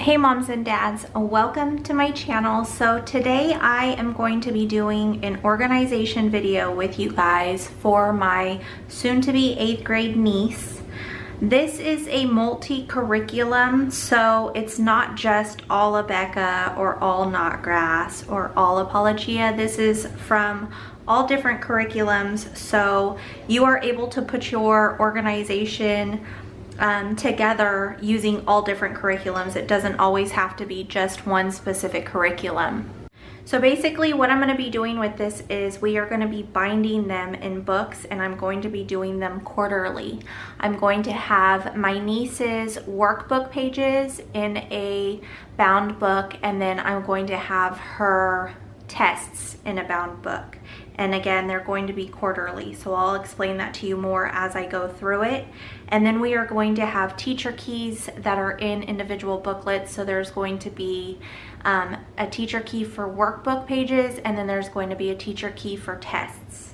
Hey moms and dads, welcome to my channel. So today I am going to be doing an organization video with you guys for my soon-to-be 8th grade niece. This is a multi-curriculum, so it's not just all Abeka or all Notgrass or all Apologia. This is from all different curriculums, so you are able to put your organization together using all different curriculums. It doesn't always have to be just one specific curriculum. So basically what I'm going to be doing with this is we are going to be binding them in books, and I'm going to be doing them quarterly. I'm going to have my niece's workbook pages in a bound book, and then I'm going to have her tests in a bound book. And again, they're going to be quarterly, so I'll explain that to you more as I go through it. And then we are going to have teacher keys that are in individual booklets. So there's going to be a teacher key for workbook pages, and then there's going to be a teacher key for tests.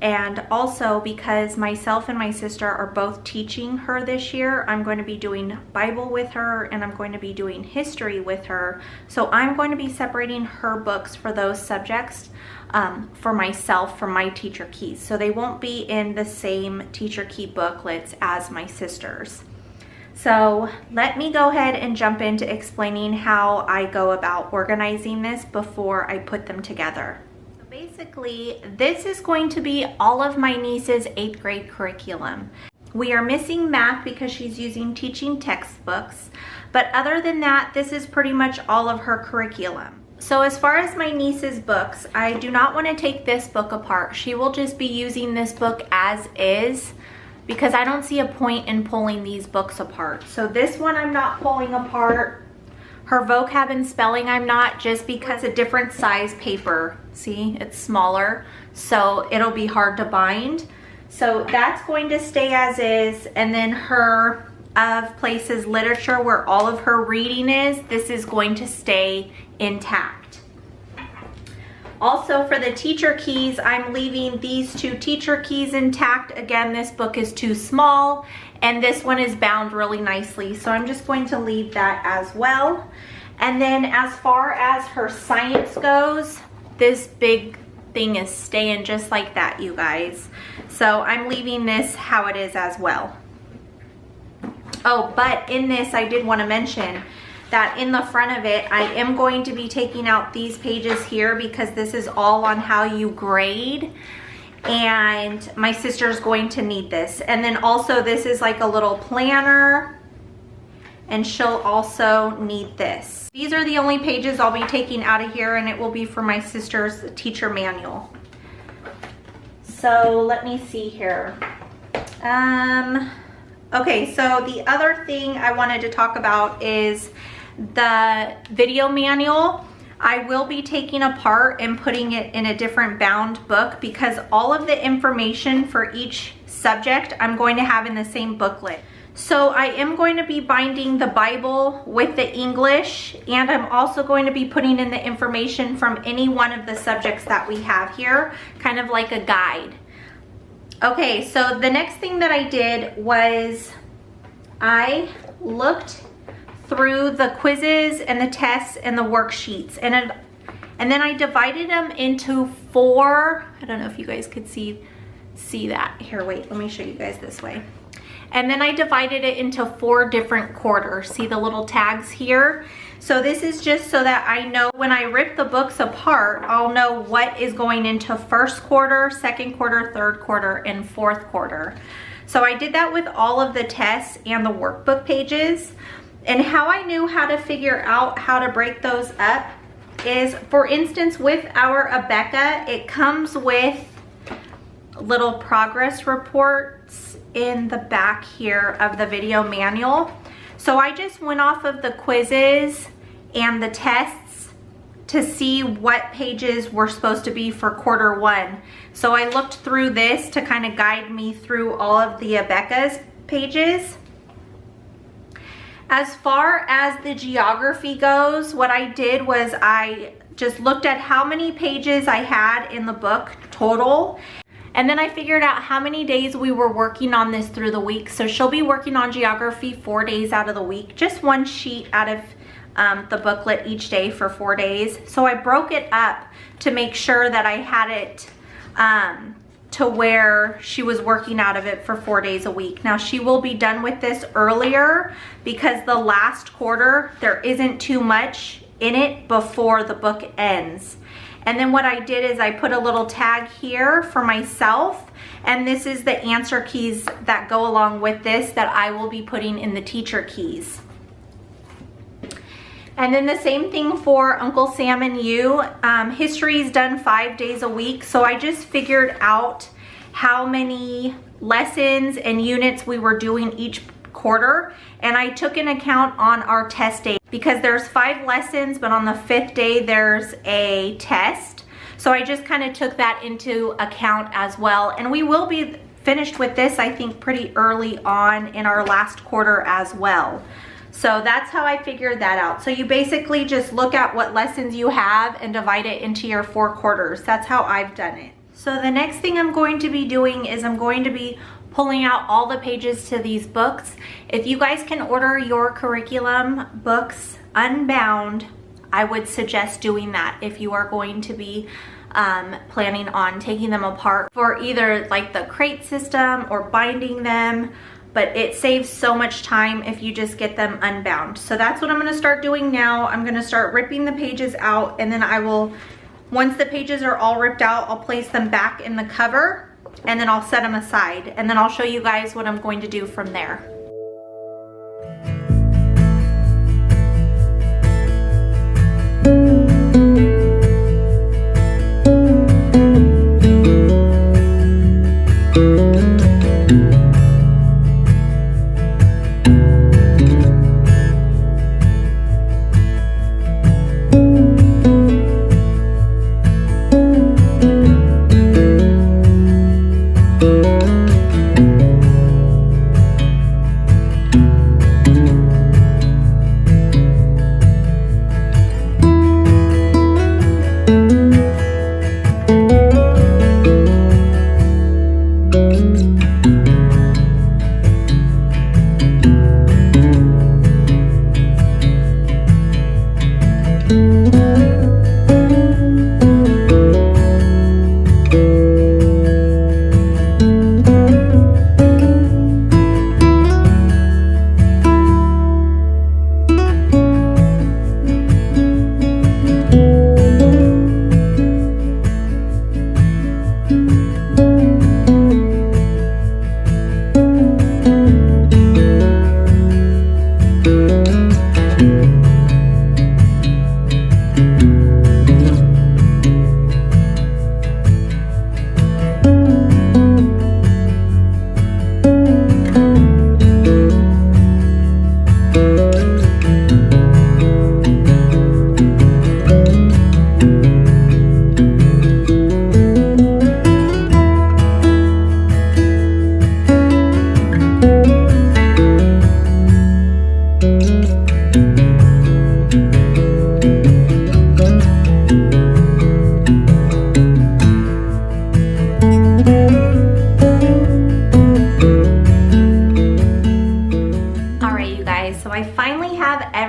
And also, because myself and my sister are both teaching her this year, I'm going to be doing Bible with her, and I'm going to be doing history with her. So I'm going to be separating her books for those subjects for myself, for my teacher keys. So they won't be in the same teacher key booklets as my sister's. So let me go ahead and jump into explaining how I go about organizing this before I put them together. So basically, this is going to be all of my niece's 8th grade curriculum. We are missing math because she's using teaching textbooks, but other than that, this is pretty much all of her curriculum. So as far as my niece's books, I do not want to take this book apart. She will just be using this book as is because I don't see a point in pulling these books apart. So this one I'm not pulling apart. Her vocab and spelling I'm not, just because it's a different size paper. See, it's smaller, so it'll be hard to bind. So that's going to stay as is. And then her of places literature, where all of her reading is, this is going to stay intact. Also, for the teacher keys, I'm leaving these two teacher keys intact. Again, this book is too small, and this one is bound really nicely, so I'm just going to leave that as well. And then as far as her science goes, this big thing is staying just like that, you guys. So I'm leaving this how it is as well. Oh, but in this, I did want to mention that in the front of it, I am going to be taking out these pages here because this is all on how you grade, and my sister's going to need this. And then also this is like a little planner, and she'll also need this. These are the only pages I'll be taking out of here, and it will be for my sister's teacher manual. So let me see here. Okay, so the other thing I wanted to talk about is the video manual. I will be taking apart and putting it in a different bound book because all of the information for each subject I'm going to have in the same booklet. So I am going to be binding the Bible with the English, and I'm also going to be putting in the information from any one of the subjects that we have here, kind of like a guide. Okay, so the next thing that I did was I looked through the quizzes and the tests and the worksheets, and then I divided them into 4. I don't know if you guys could see that. Here, wait, let me show you guys this way. And then I divided it into 4 different quarters. See the little tags here? So this is just so that I know when I rip the books apart, I'll know what is going into first quarter, second quarter, third quarter, and fourth quarter. So I did that with all of the tests and the workbook pages. And how I knew how to figure out how to break those up is, for instance, with our Abeka, it comes with little progress reports in the back here of the video manual. So I just went off of the quizzes and the tests to see what pages were supposed to be for quarter 1. So I looked through this to kind of guide me through all of the Abeka's pages. As far as the geography goes, what I did was I just looked at how many pages I had in the book total, and then I figured out how many days we were working on this through the week. So she'll be working on geography 4 days out of the week, just one sheet out of the booklet each day for 4 days. So I broke it up to make sure that I had it to where she was working out of it for 4 days a week. Now she will be done with this earlier because the last quarter, there isn't too much in it before the book ends. And then what I did is I put a little tag here for myself, and this is the answer keys that go along with this that I will be putting in the teacher keys. And then the same thing for Uncle Sam and you. History is done 5 days a week, so I just figured out how many lessons and units we were doing each quarter, and I took an account on our test day because there's 5 lessons, but on the 5th day there's a test. So I just kind of took that into account as well, and we will be finished with this, I think, pretty early on in our last quarter as well. So that's how I figured that out. So you basically just look at what lessons you have and divide it into your 4 quarters. That's how I've done it. So the next thing I'm going to be doing is I'm going to be pulling out all the pages to these books. If you guys can order your curriculum books unbound, I would suggest doing that if you are going to be planning on taking them apart for either like the crate system or binding them. But it saves so much time if you just get them unbound. So that's what I'm gonna start doing now. I'm gonna start ripping the pages out, and then I will, once the pages are all ripped out, I'll place them back in the cover, and then I'll set them aside. And then I'll show you guys what I'm going to do from there.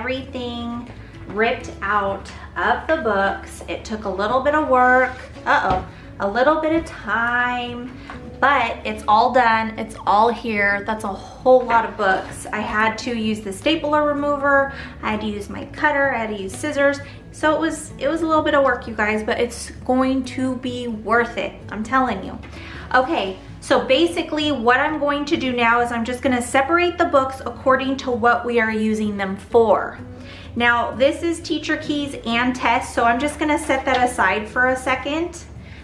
everything ripped out of the books. It took a little bit of work, a little bit of time, but it's all done. It's all here. That's a whole lot of books. I had to use the stapler remover. I had to use my cutter. I had to use scissors. So it was a little bit of work, you guys, but it's going to be worth it. I'm telling you. Okay, so basically what I'm going to do now is I'm just going to separate the books according to what we are using them for. Now, this is teacher keys and tests, so I'm just going to set that aside for a second.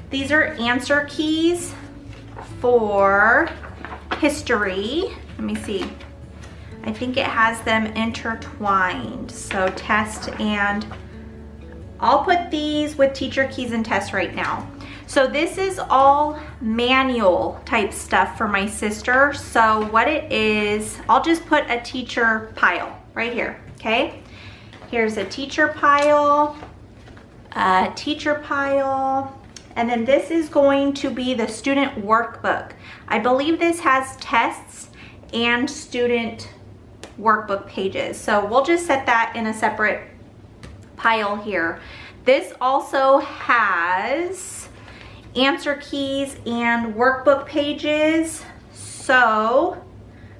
These are answer keys for history. Let me see. I think it has them intertwined. So test, and I'll put these with teacher keys and tests right now. So this is all manual type stuff for my sister. So what it is, I'll just put a teacher pile right here, okay? Here's a teacher pile, and then this is going to be the student workbook. I believe this has tests and student workbook pages. So we'll just set that in a separate pile here. This also has answer keys and workbook pages. So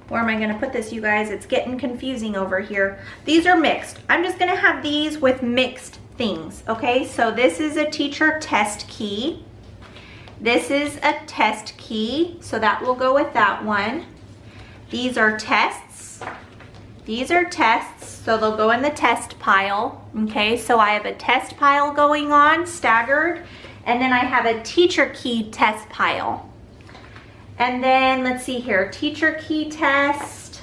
where am I going to put this, you guys? It's getting confusing over here. These are mixed. I'm just going to have these with mixed things. Okay, so this is a teacher test key. This is a test key, so that will go with that one. These are tests. These are tests, so they'll go in the test pile. Okay, so I have a test pile going on, staggered, and then I have a teacher key test pile. And then let's see here, teacher key test.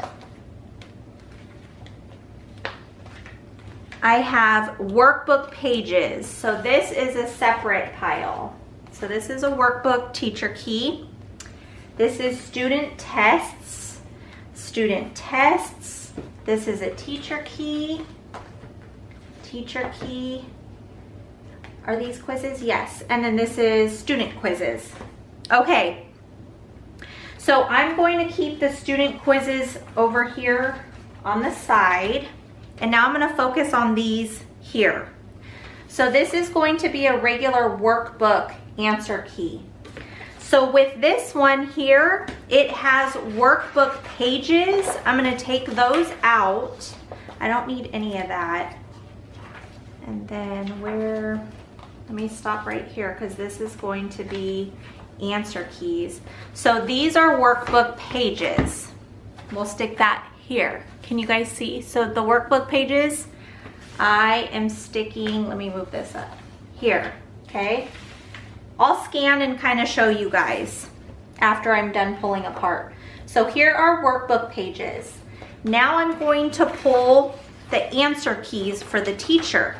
I have workbook pages, so this is a separate pile. So this is a workbook teacher key. This is student tests. Student tests. This is a teacher key. Teacher key. Are these quizzes? Yes. And then this is student quizzes. Okay. So I'm going to keep the student quizzes over here on the side. And now I'm going to focus on these here. So this is going to be a regular workbook answer key. So with this one here, it has workbook pages. I'm going to take those out. I don't need any of that. And then let me stop right here because this is going to be answer keys. So these are workbook pages. We'll stick that here. Can you guys see? So the workbook pages, I am sticking, let me move this up here, okay? I'll scan and kind of show you guys after I'm done pulling apart. So here are workbook pages. Now I'm going to pull the answer keys for the teacher.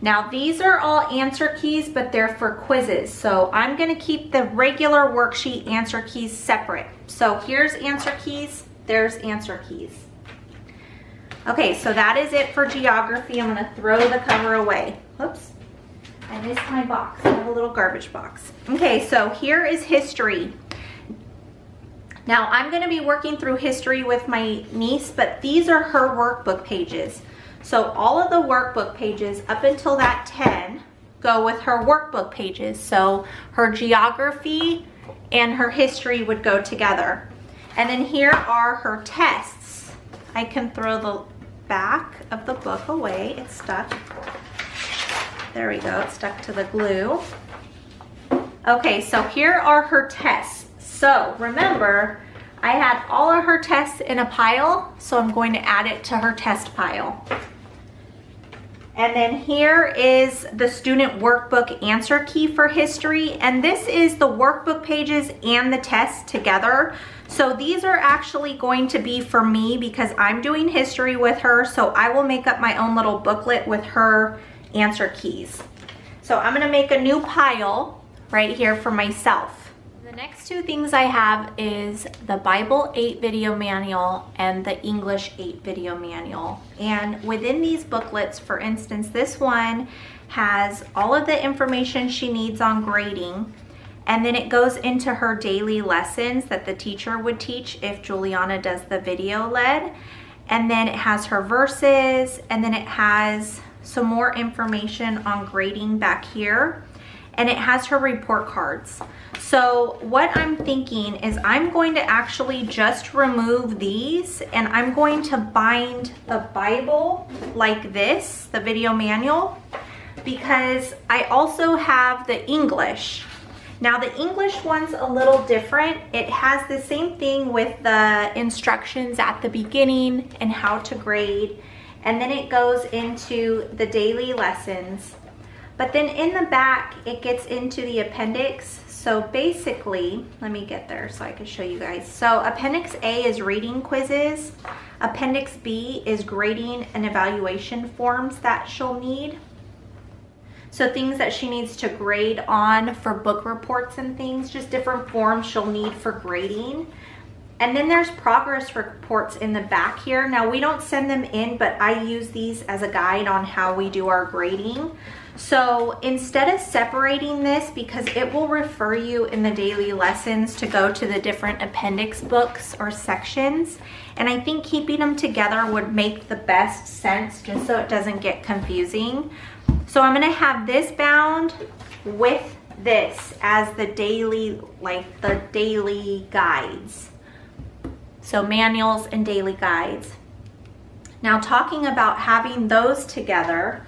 Now these are all answer keys, but they're for quizzes. So I'm going to keep the regular worksheet answer keys separate. So here's answer keys, there's answer keys. Okay, so that is it for geography. I'm going to throw the cover away. Whoops. I missed my box. I have a little garbage box. Okay, so here is history. Now I'm going to be working through history with my niece, but these are her workbook pages. So all of the workbook pages up until that 10 go with her workbook pages. So her geography and her history would go together. And then here are her tests. I can throw the back of the book away. It's stuck. There we go, it's stuck to the glue. Okay, so here are her tests. So remember, I had all of her tests in a pile, so I'm going to add it to her test pile. And then here is the student workbook answer key for history, and this is the workbook pages and the tests together. So these are actually going to be for me because I'm doing history with her, so I will make up my own little booklet with her answer keys. So I'm going to make a new pile right here for myself. The next two things I have is the Bible 8 video manual and the English 8 video manual. And within these booklets, for instance, this one has all of the information she needs on grading, and then it goes into her daily lessons that the teacher would teach if Juliana does the video led. And then it has her verses, and then it has some more information on grading back here, and it has her report cards. So what I'm thinking is I'm going to actually just remove these, and I'm going to bind the Bible like this, the video manual, because I also have the English. Now the English one's a little different. It has the same thing with the instructions at the beginning and how to grade, and then it goes into the daily lessons. But then in the back, it gets into the appendix. So basically, let me get there so I can show you guys. So Appendix A is reading quizzes. Appendix B is grading and evaluation forms that she'll need. So things that she needs to grade on for book reports and things, just different forms she'll need for grading. And then there's progress reports in the back here. Now we don't send them in, but I use these as a guide on how we do our grading. So instead of separating this, because it will refer you in the daily lessons to go to the different appendix books or sections, and I think keeping them together would make the best sense just so it doesn't get confusing. So I'm gonna have this bound with this as the daily, like the daily guides. So manuals and daily guides. Now talking about having those together,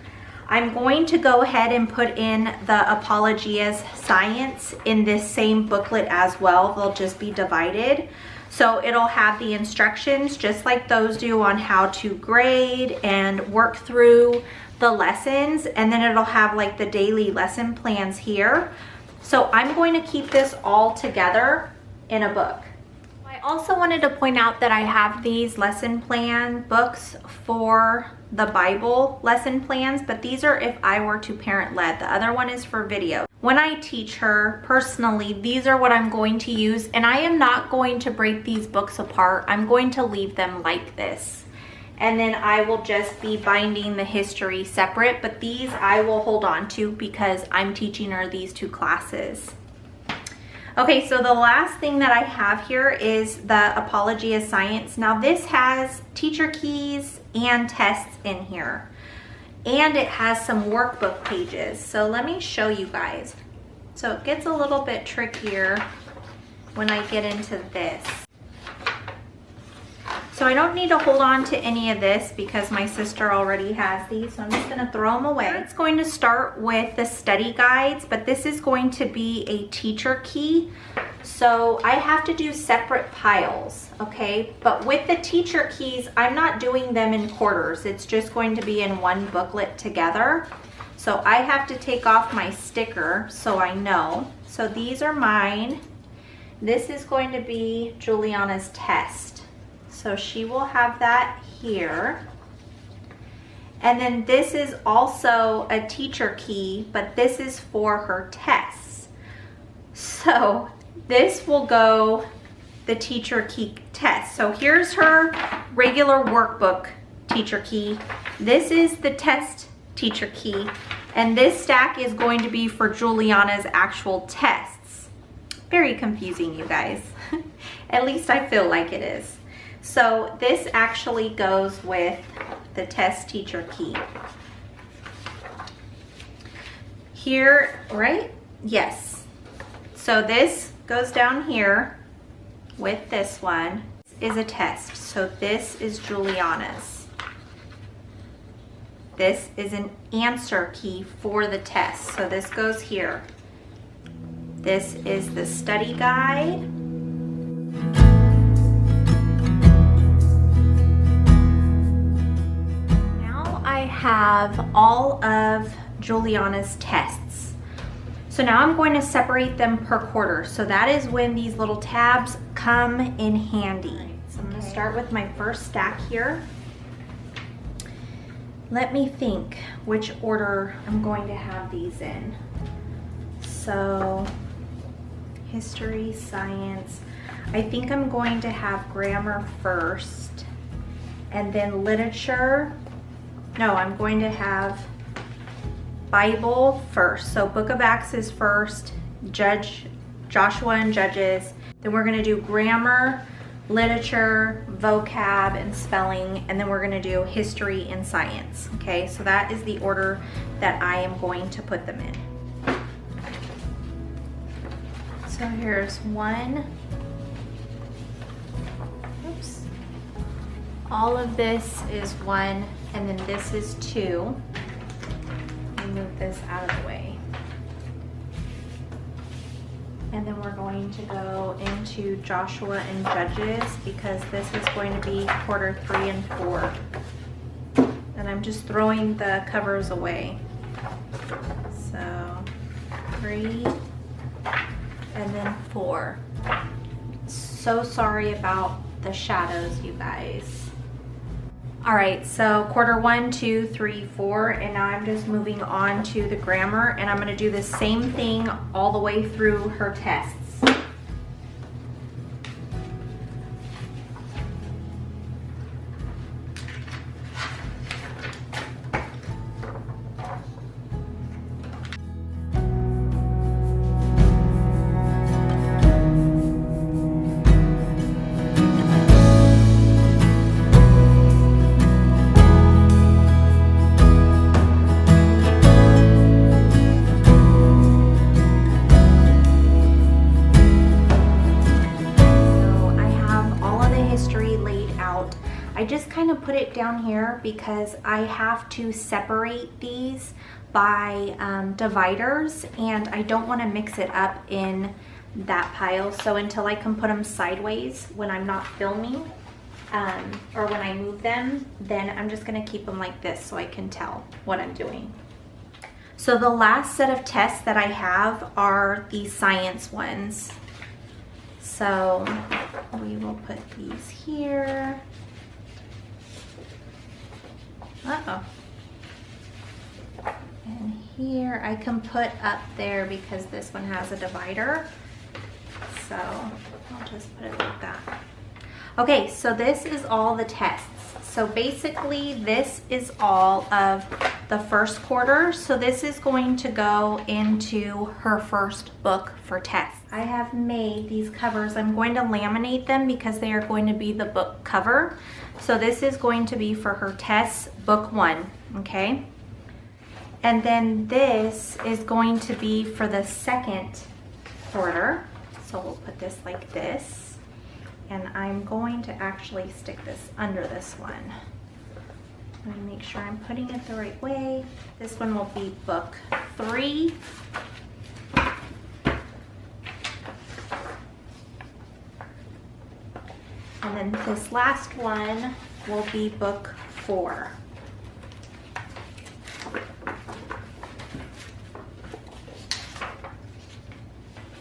I'm going to go ahead and put in the Apologia's Science in this same booklet as well. They'll just be divided. So it'll have the instructions just like those do on how to grade and work through the lessons, and then it'll have like the daily lesson plans here. So I'm going to keep this all together in a book. I also wanted to point out that I have these lesson plan books for the Bible lesson plans, but these are if I were to parent led. The other one is for video. When I teach her personally, these are what I'm going to use, and I am not going to break these books apart. I'm going to leave them like this. And then I will just be binding the history separate, but these I will hold on to because I'm teaching her these two classes. Okay, so the last thing that I have here is the Apologia Science. Now this has teacher keys and tests in here, and it has some workbook pages. So let me show you guys. So it gets a little bit trickier when I get into this. So I don't need to hold on to any of this because my sister already has these, so I'm just gonna throw them away. It's going to start with the study guides, but this is going to be a teacher key. So I have to do separate piles, okay? But with the teacher keys, I'm not doing them in quarters. It's just going to be in one booklet together. So I have to take off my sticker so I know. So these are mine. This is going to be Juliana's test. So she will have that here. And then this is also a teacher key, but this is for her tests. So this will go the teacher key test. So here's her regular workbook teacher key. This is the test teacher key. And this stack is going to be for Juliana's actual tests. Very confusing, you guys. At least I feel like it is. So this actually goes with the test teacher key. Here, right? Yes. So this goes down here with this one. This is a test. So this is Juliana's. This is an answer key for the test. So this goes here. This is the study guide. I have all of Juliana's tests. So now I'm going to separate them per quarter. So that is when these little tabs come in handy. So I'm going to start with my first stack here. Let me think which order I'm going to have these in. So history, science. I think I'm going to have grammar first, and then literature. No, I'm going to have Bible first. So Book of Acts is first, Joshua and Judges. Then we're going to do grammar, literature, vocab, and spelling. And then we're going to do history and science. Okay, so that is the order that I am going to put them in. So here's one. Oops. All of this is one. And then this is two. Let me move this out of the way. And then we're going to go into Joshua and Judges because this is going to be quarter 3 and 4. And I'm just throwing the covers away. So 3 and then 4. So sorry about the shadows, you guys. All right, so quarter 1, 2, 3, 4, and now I'm just moving on to the grammar, and I'm going to do the same thing all the way through her tests. put it down here because I have to separate these by dividers, and I don't want to mix it up in that pile. So until I can put them sideways when I'm not filming, or when I move them, then I'm just going to keep them like this so I can tell what I'm doing. So the last set of tests that I have are the science ones. So we will put these here. Uh-oh. And here I can put up there because this one has a divider. So I'll just put it like that. Okay, so this is all the tests. So basically this is all of the first quarter. So this is going to go into her first book for tests. I have made these covers. I'm going to laminate them because they are going to be the book cover. So this is going to be for her tests, book 1, okay? And then this is going to be for the second quarter. So we'll put this like this. And I'm going to actually stick this under this one. Let me make sure I'm putting it the right way. This one will be book 3. And then this last one will be book 4.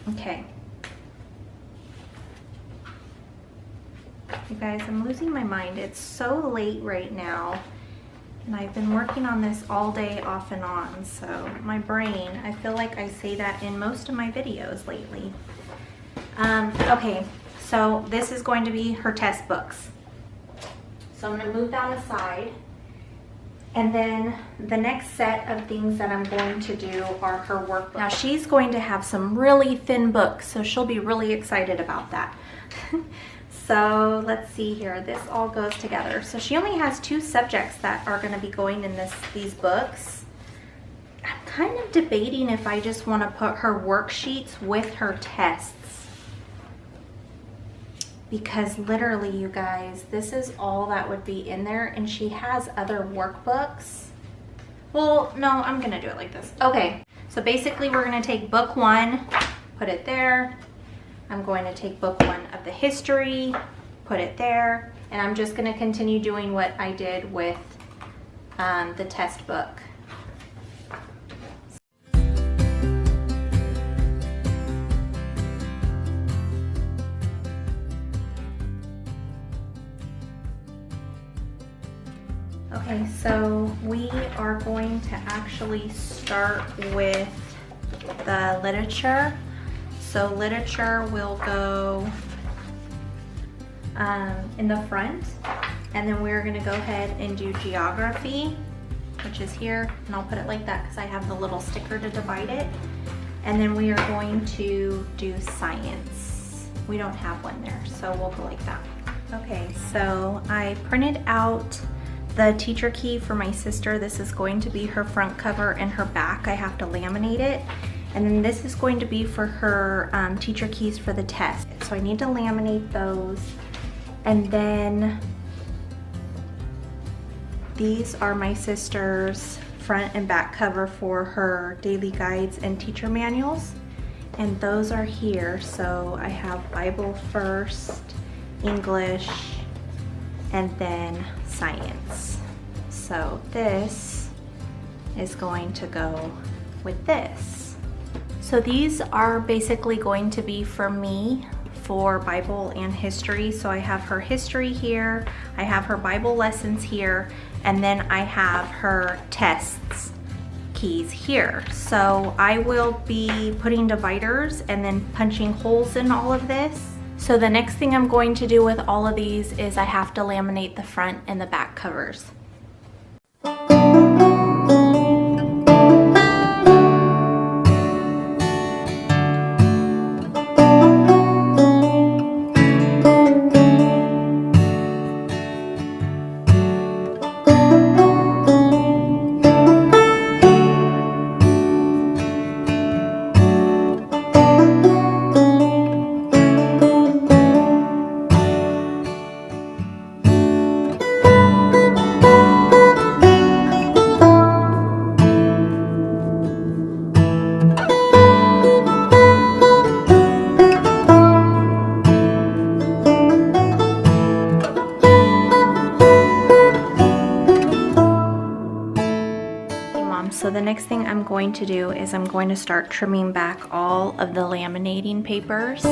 Okay. You guys, I'm losing my mind. It's so late right now, and I've been working on this all day off and on, so my brain, I feel like I say that in most of my videos lately. Okay, so this is going to be her test books. So I'm going to move that aside, and then the next set of things that I'm going to do are her workbook. Now she's going to have some really thin books, so she'll be really excited about that. So let's see here, this all goes together. So she only has 2 subjects that are going to be going in these books. I'm kind of debating if I just want to put her worksheets with her tests. Because literally, you guys, this is all that would be in there, and she has other workbooks. Well, no, I'm going to do it like this. Okay, so basically we're going to take book 1, put it there. I'm going to take book 1 of the history, put it there, and I'm just going to continue doing what I did with the test book. Okay, so we are going to actually start with the literature. So literature will go in the front, and then we're going to go ahead and do geography, which is here, and I'll put it like that because I have the little sticker to divide it. And then we are going to do science. We don't have one there, so we'll go like that. Okay, so I printed out the teacher key for my sister. This is going to be her front cover and her back. I have to laminate it. And then this is going to be for her teacher keys for the test. So I need to laminate those. And then these are my sister's front and back cover for her daily guides and teacher manuals. And those are here. So I have Bible first, English, and then science. So this is going to go with this. So these are basically going to be for me for Bible and history. So I have her history here, I have her Bible lessons here, and then I have her tests keys here. So I will be putting dividers and then punching holes in all of this. So the next thing I'm going to do with all of these is I have to laminate the front and the back covers. So the next thing I'm going to do is I'm going to start trimming back all of the laminating papers.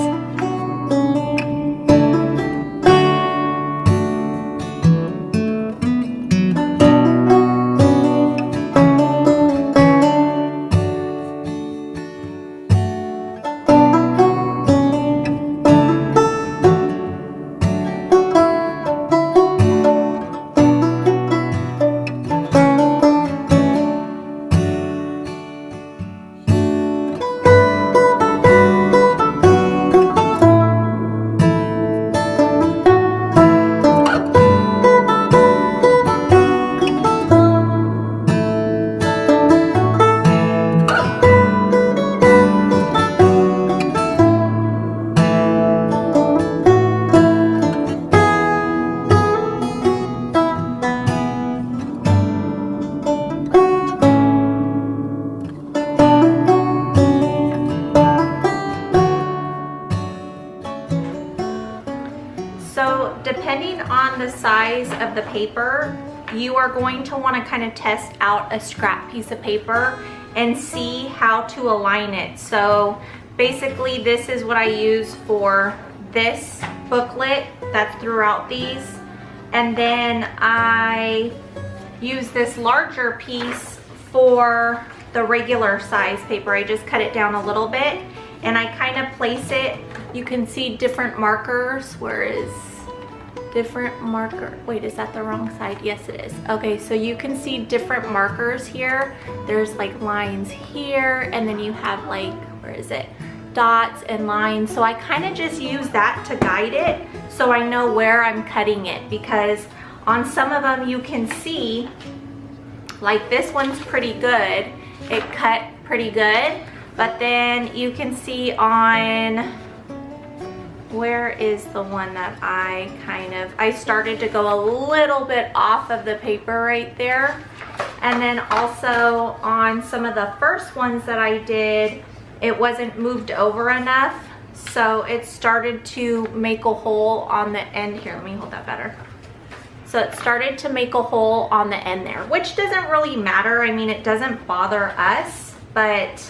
So depending on the size of the paper, you are going to want to kind of test out a scrap piece of paper and see how to align it. So basically this is what I use for this booklet that's throughout these. And then I use this larger piece for the regular size paper. I just cut it down a little bit and I kind of place it. You can see different markers. Where is different marker? Wait, is that the wrong side? Yes, it is. Okay, so you can see different markers here. There's like lines here, and then you have like, where is it? Dots and lines. So I kind of just use that to guide it so I know where I'm cutting it, because on some of them you can see, like this one's pretty good. It cut pretty good, but then you can see on, where is the one that I started to go a little bit off of the paper right there. And then also on some of the first ones that I did, it wasn't moved over enough. So it started to make a hole on the end here. Let me hold that better. So it started to make a hole on the end there, which doesn't really matter. I mean, it doesn't bother us, but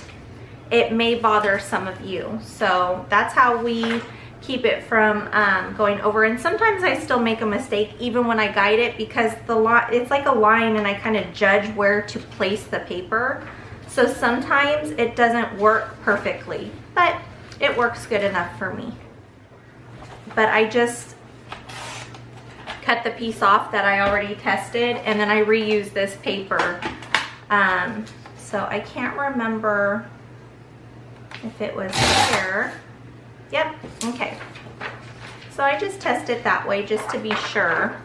it may bother some of you. So that's how we keep it from going over. And sometimes I still make a mistake even when I guide it, because it's like a line and I kind of judge where to place the paper. So sometimes it doesn't work perfectly, but it works good enough for me. But I just cut the piece off that I already tested, and then I reuse this paper. So I can't remember if it was here. Yep, okay. So I just test it that way just to be sure.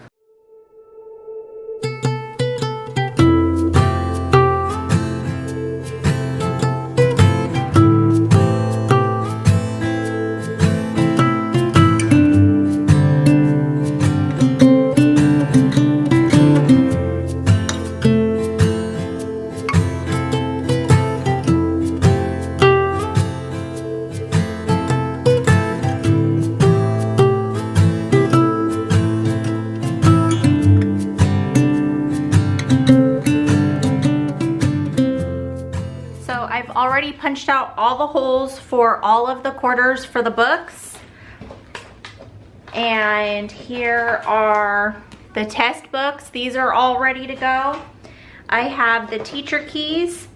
Already punched out all the holes for all of the quarters for the books. And here are the test books. These are all ready to go. I have the teacher keys.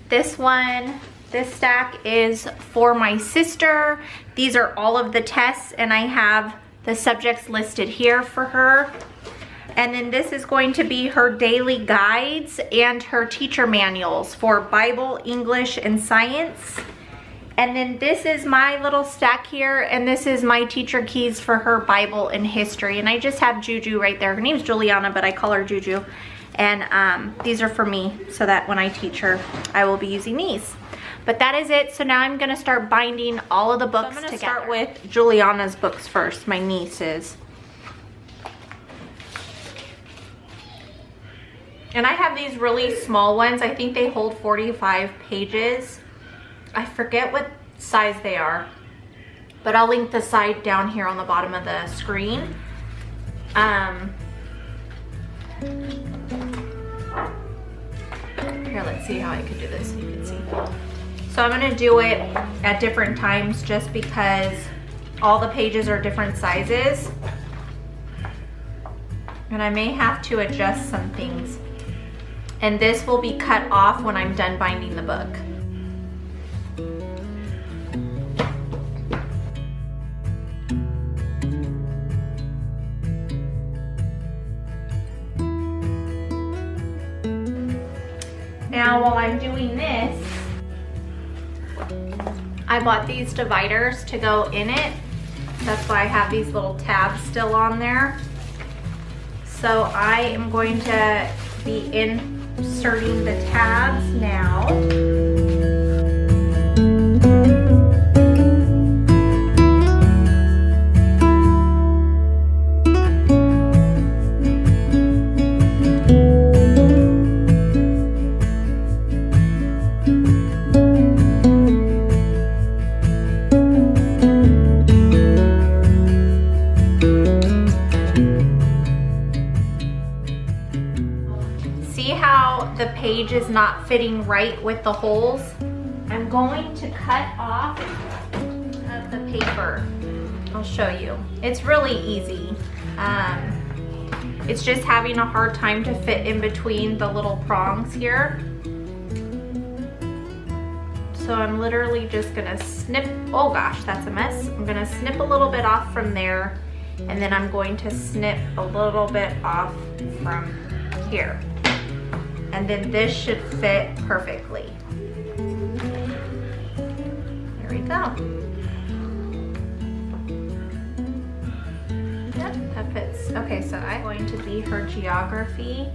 This one, this stack is for my sister. These are all of the tests, and I have the subjects listed here for her. And then this is going to be her daily guides and her teacher manuals for Bible, English, and science. And then this is my little stack here, and this is my teacher keys for her Bible and history. And I just have Juju right there. Her name's Juliana, but I call her Juju. And these are for me, so that when I teach her, I will be using these. But that is it. So now I'm gonna start binding all of the books together. I'm gonna start with Juliana's books first, my niece's. And I have these really small ones. I think they hold 45 pages. I forget what size they are, but I'll link the side down here on the bottom of the screen. see how I could do this so you can see. So I'm gonna do it at different times just because all the pages are different sizes. And I may have to adjust some things. And this will be cut off when I'm done binding the book. Now while I'm doing this, I bought these dividers to go in it. That's why I have these little tabs still on there. So I am going to be inserting the tabs now. The page is not fitting right with the holes. I'm going to cut off of the paper. I'll show you. It's really easy. It's just having a hard time to fit in between the little prongs here. So I'm literally just gonna snip, oh gosh, that's a mess. I'm gonna snip a little bit off from there, and then I'm going to snip a little bit off from here. And then this should fit perfectly. There we go. Yep, that fits. Okay, so I'm going to be her geography.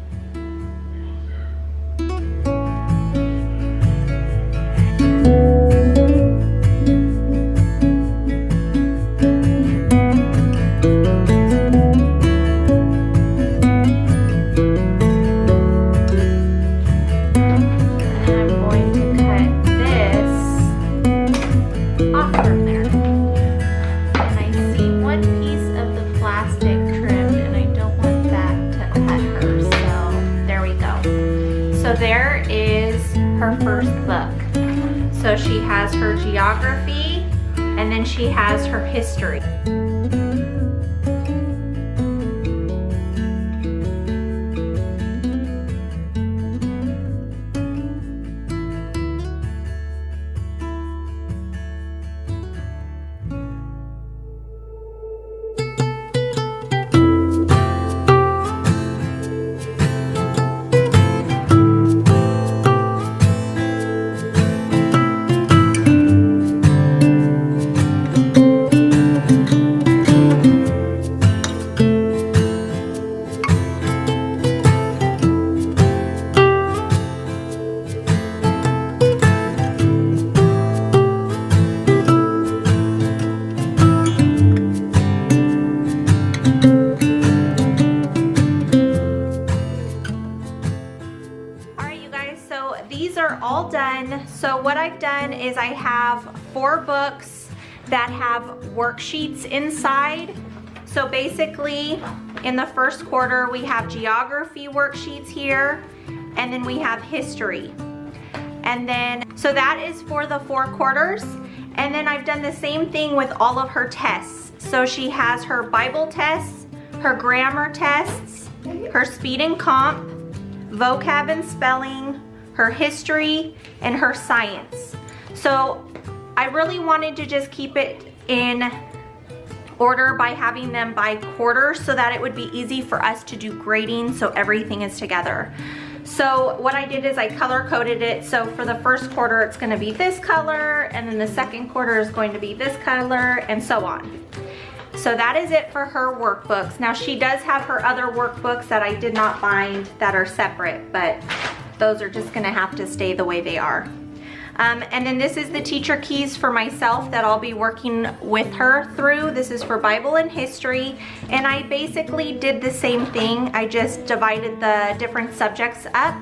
There is her first book. So she has her geography, and then she has her history. All done. So what I've done is I have 4 books that have worksheets inside. So basically in the first quarter we have geography worksheets here, and then we have history. And then, so that is for the 4 quarters. And then I've done the same thing with all of her tests. So she has her Bible tests, her grammar tests, her speed and comp, vocab and spelling, her history, and her science. So I really wanted to just keep it in order by having them by quarter so that it would be easy for us to do grading so everything is together. So what I did is I color coded it. So for the first quarter it's gonna be this color, and then the second quarter is going to be this color, and so on. So that is it for her workbooks. Now she does have her other workbooks that I did not bind that are separate, but those are just gonna have to stay the way they are. And then this is the teacher keys for myself that I'll be working with her through. This is for Bible and history. And I basically did the same thing. I just divided the different subjects up.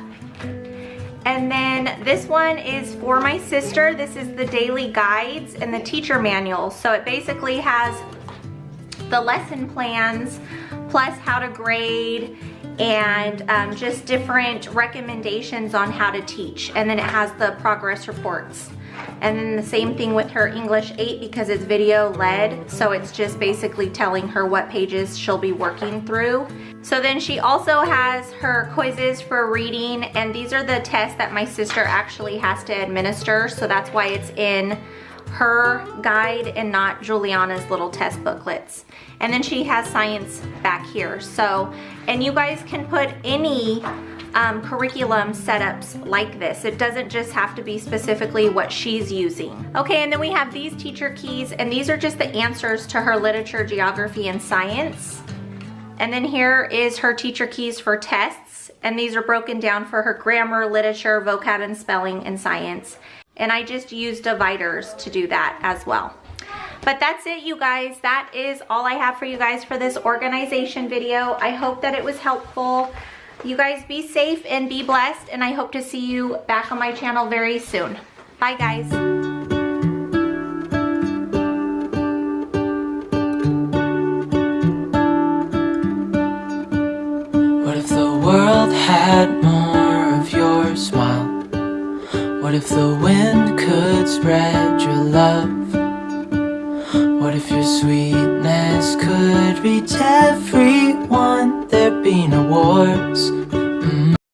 And then this one is for my sister. This is the daily guides and the teacher manual. So it basically has the lesson plans plus how to grade, and just different recommendations on how to teach. And then it has the progress reports. And then the same thing with her English 8 because it's video led. So it's just basically telling her what pages she'll be working through. So then she also has her quizzes for reading, and these are the tests that my sister actually has to administer. So that's why it's in her guide and not Juliana's little test booklets. And then she has science back here. So, and you guys can put any curriculum setups like this. It doesn't just have to be specifically what she's using. Okay, and then we have these teacher keys, and these are just the answers to her literature, geography, and science. And then here is her teacher keys for tests, and these are broken down for her grammar, literature, vocab, and spelling, and science. And I just use dividers to do that as well. But that's it, you guys. That is all I have for you guys for this organization video. I hope that it was helpful. You guys be safe and be blessed, and I hope to see you back on my channel very soon. Bye, guys. What if the world had more of your smile? What if the wind could spread your love? What if your sweetness could reach everyone? There'd be no wars,